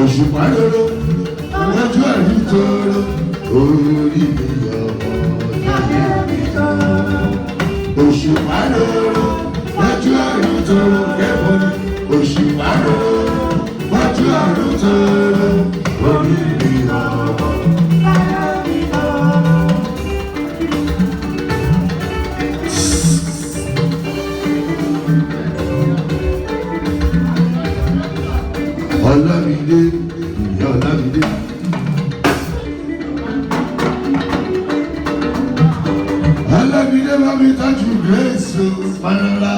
òṣùpá lóró lọ́jọ́ ẹ̀rí tóró orí mi ọmọ láyé mi tóró. Òṣùpá lóró lọ́jọ́ ẹ̀rí tóró kẹ́kọ̀ọ́ ni òṣùpá lóró lọ́jọ́ ẹ̀rí tóró orí mi ọmọ láyé mi tóró. Ọlámídé, ìyá Ọlámídé. Ọlámídé bá mi tọ́jú Grace Fanola.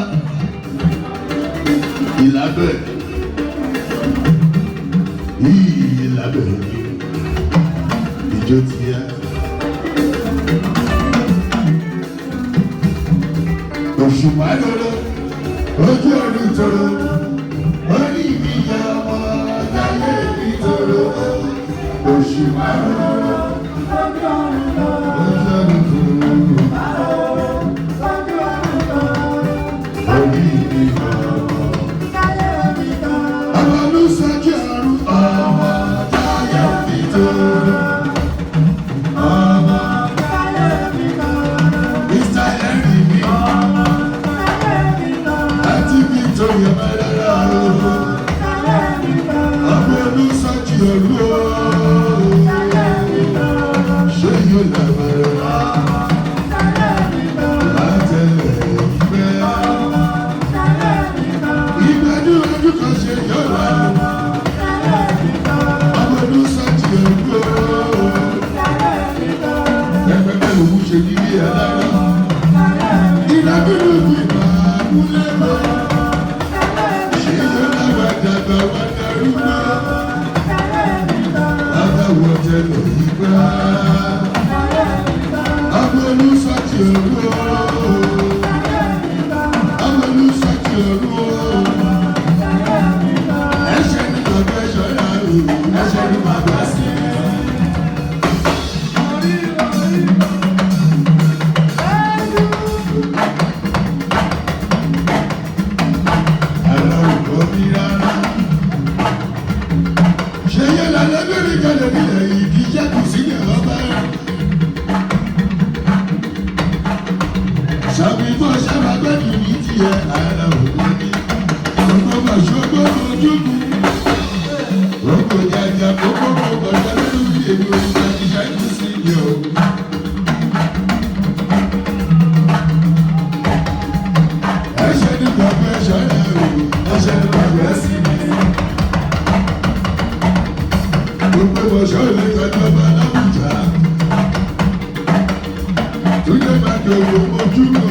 Ìlàbẹ̀, ìlàbẹ̀ ìjó ti yá. Òṣùpá lóró, ojú ọ̀run tóró, orí mi yá ọmọ láyé mi tóró. Òṣùpá lóró, ojú ọ̀run tóró, orí mi yá ọmọ láyé mi tóró. Ọmọ ló sọ́jú ọ̀run, ọmọ láyé mi tóró. Ọmọ láyé mi tóró. Mr. Henry mi, ọmọ láyé mi tóró. Àti Victoria Mẹ́lẹ́lá o. Ọmọ ló sọ́jú ọ̀run o. Sheyola 35th. Látẹ̀lẹ̀ ìfẹ́. Ìgbádùn ojú kan Sheyola. Ọmọ ló sọ́jú ọ̀run o. Ẹgbẹ́ òun ṣe nílé ẹ̀ lára. Ìdábìrì ìgbà múlẹ̀ mọ́. Sheyola wà dàgbà wà darúgbó. Adáwọ̀ tẹ̀lé ìgbà. Ọmọ ló sọ́jú ọ̀run o. Ọmọ ló sọ́jú ọ̀run o. Ẹ̀ṣẹ̀ ní bàbá ṣọ́ra o. Ẹ̀ṣẹ̀ ní bàbá sí. Sheyola lẹ́gbẹ̀rẹ̀ kalẹ̀ nílẹ̀ yìí kì í jẹ́ kù sí ní ọba. Ṣàbíbọ̀ ṣàbàgbẹ́ni ní tiẹ̀ ara òun ní. Ọgbọ́n bá ṣọgbọ́n ojúkù. Ọkọ̀ jàjà kókó kọ̀ọ̀kan lórí èmi òṣìṣẹ́ ti ṣáájú sí ní ọ̀hún. Ẹ̀ṣẹ̀ ní bàbá ṣọ́ra o. Ẹ̀ṣẹ̀ ní bàbá sí mi. Gbogbo ọ̀ṣọ́ ilé ìjọba l'Àbújá. Túnde máa di owó ojúkò.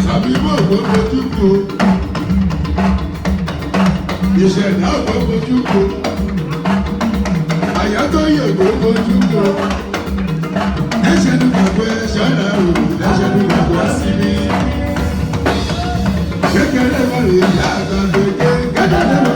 Ṣàbíbọ̀ owó ojúkò. Ìṣẹ̀dá owó ojúkò. Àyàtọ̀ yẹ̀wò ojúkò. Ẹ̀ṣẹ̀ ní bàbá ṣọ́ra o. Ẹ̀ṣẹ̀ ní bàbá sí mi. Kékeré wà lè yá àgbàdo kékeré lẹ́wọ̀.